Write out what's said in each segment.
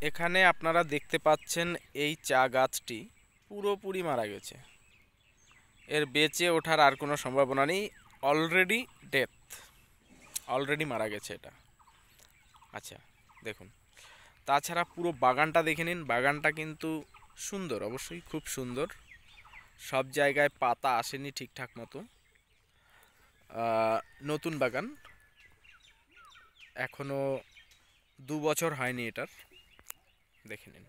এখানে আপনারা দেখতে পাচ্ছেন এই চা গাছটি পুরোপুরি মারা গেছে। এর বেঁচে ওঠার আর কোনো সম্ভাবনা নেই। অলরেডি ডেথ, অলরেডি মারা গেছে এটা। আচ্ছা, দেখুন, তাছাড়া পুরো বাগানটা দেখে নিন। বাগানটা কিন্তু সুন্দর, অবশ্যই খুব সুন্দর। সব জায়গায় পাতা আসেনি ঠিকঠাক মতো। নতুন বাগান, এখনও 2 বছর হয়নি এটার। দেখে নিন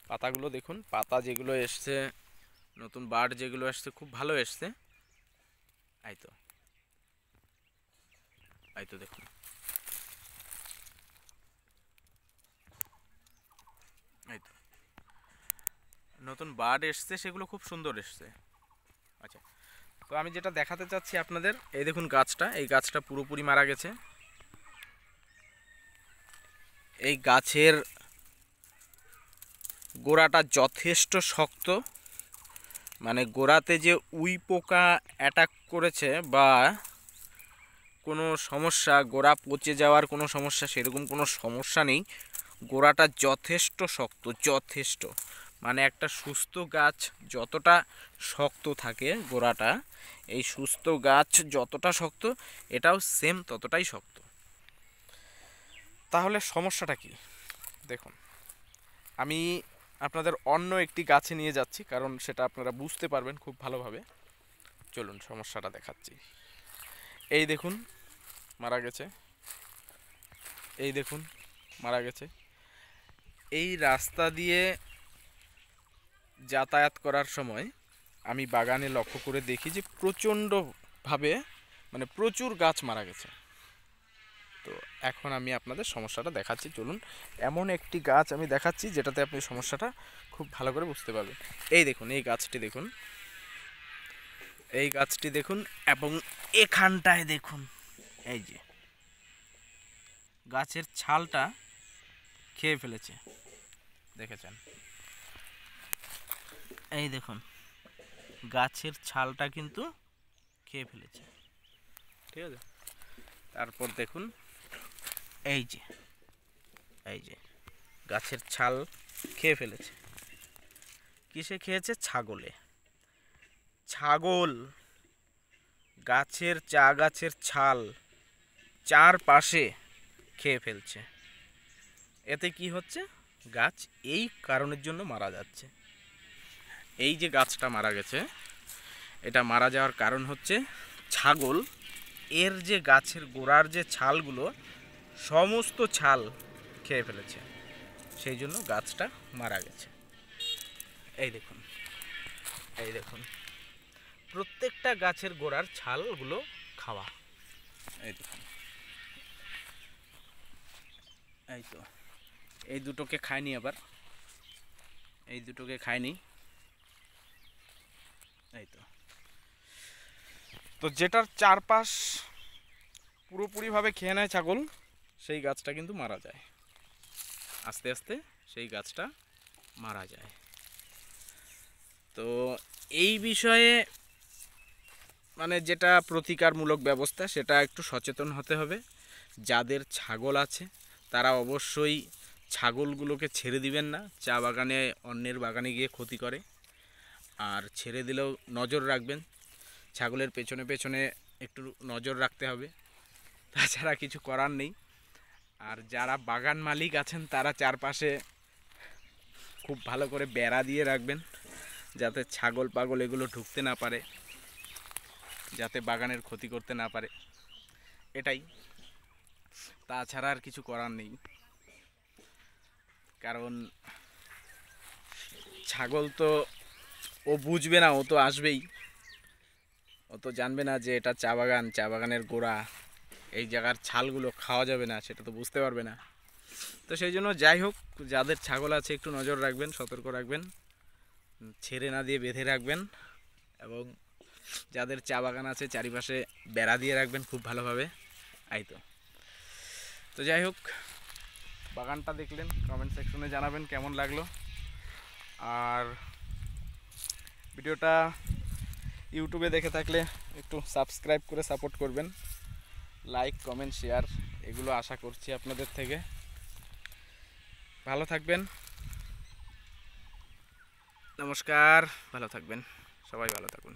পাতাগুলো, দেখুন পাতা যেগুলো এসছে, নতুন বার্ড যেগুলো এসছে খুব ভালো এসছে। এই তো, এই তো দেখুন, এই তো নতুন বার্ড এসছে, সেগুলো খুব সুন্দর এসছে। আচ্ছা, তো আমি যেটা দেখাতে চাচ্ছি আপনাদের, এই দেখুন গাছটা, এই গাছটা পুরোপুরি মারা গেছে। এই গাছের গোড়াটা যথেষ্ট শক্ত, মানে গোড়াতে যে উই পোকা অ্যাটাক করেছে বা কোনো সমস্যা, গোড়া পচে যাওয়ার কোনো সমস্যা, সেরকম কোনো সমস্যা নেই। গোড়াটা যথেষ্ট শক্ত, যথেষ্ট, মানে একটা সুস্থ গাছ যতটা শক্ত থাকে গোড়াটা, এই সুস্থ গাছ যতটা শক্ত, এটাও সেম ততটাই শক্ত। তাহলে সমস্যাটা কি দেখুন, আমি আপনাদের অন্য একটি গাছে নিয়ে যাচ্ছি, কারণ সেটা আপনারা বুঝতে পারবেন খুব ভালোভাবে। চলুন সমস্যাটা দেখাচ্ছি। এই দেখুন মারা গেছে, এই দেখুন মারা গেছে। এই রাস্তা দিয়ে যাতায়াত করার সময় আমি বাগানে লক্ষ্য করে দেখি যে প্রচণ্ডভাবে, মানে প্রচুর গাছ মারা গেছে। তো এখন আমি আপনাদের সমস্যাটা দেখাচ্ছি। চলুন, এমন একটি গাছ আমি দেখাচ্ছি যেটাতে আপনি সমস্যাটা খুব ভালো করে বুঝতে পারবেন। এই দেখুন, এই গাছটি দেখুন, এই গাছটি দেখুন, এবং এখানটায় দেখুন, এই যে গাছের ছালটা খেয়ে ফেলেছে, দেখেছেন? এই দেখুন, গাছের ছালটা কিন্তু খেয়ে ফেলেছে, ঠিক আছে? তারপর দেখুন, এই যে, এই যে গাছের ছাল খেয়ে ফেলেছে। কিসে খেয়েছে? ছাগলে। ছাগল গাছের, চা গাছের ছাল চারপাশে খেয়ে ফেলছে। এতে কি হচ্ছে? গাছ এই কারণের জন্য মারা যাচ্ছে। এই যে গাছটা মারা গেছে, এটা মারা যাওয়ার কারণ হচ্ছে ছাগল এর যে গাছের গোড়ার যে ছালগুলো, সমস্ত ছাল খেয়ে ফেলেছে, সেই জন্য গাছটা মারা গেছে। এই দেখুন, এই দেখুন, প্রত্যেকটা গাছের গোড়ার ছালগুলো খাওয়া। এই দেখুন, এই তো, এই দুটোকে খায়নি, আবার এই দুটোকে খায়নি। এই তো, তো যেটার চারপাশ পুরোপুরিভাবে খেয়ে নেয় ছাগল, সেই গাছটা কিন্তু মারা যায়, আস্তে আস্তে সেই গাছটা মারা যায়। তো এই বিষয়ে মানে যেটা প্রতিকারমূলক ব্যবস্থা, সেটা একটু সচেতন হতে হবে। যাদের ছাগল আছে তারা অবশ্যই ছাগলগুলোকে ছেড়ে দিবেন না। চা বাগানে, অন্যের বাগানে গিয়ে ক্ষতি করে। আর ছেড়ে দিলেও নজর রাখবেন, ছাগলের পেছনে পেছনে একটু নজর রাখতে হবে, তাছাড়া কিছু করার নেই। আর যারা বাগান মালিক আছেন তারা চারপাশে খুব ভালো করে বেড়া দিয়ে রাখবেন, যাতে ছাগল পাগল এগুলো ঢুকতে না পারে, যাতে বাগানের ক্ষতি করতে না পারে, এটাই। তাছাড়া আর কিছু করার নেই, কারণ ছাগল তো ও বুঝবে না, ও তো আসবেই, ও তো জানবে না যে এটা চা বাগান, চা বাগানের গোড়া, এই জায়গার ছালগুলো খাওয়া যাবে না, সেটা তো বুঝতে পারবে না। তো সেই জন্য যাই হোক, যাদের ছাগল আছে একটু নজর রাখবেন, সতর্ক রাখবেন, ছেড়ে না দিয়ে বেঁধে রাখবেন, এবং যাদের চা বাগান আছে চারিপাশে বেড়া দিয়ে রাখবেন খুব ভালোভাবে। এই তো, তো যাই হোক, বাগানটা দেখলেন, কমেন্ট সেকশনে জানাবেন কেমন লাগলো। আর ভিডিওটা ইউটিউবে দেখে থাকলে একটু সাবস্ক্রাইব করে সাপোর্ট করবেন, লাইক কমেন্ট শেয়ার এগুলো আশা করছি আপনাদের থেকে। ভালো থাকবেন। নমস্কার, ভালো থাকবেন, সবাই ভালো থাকুন।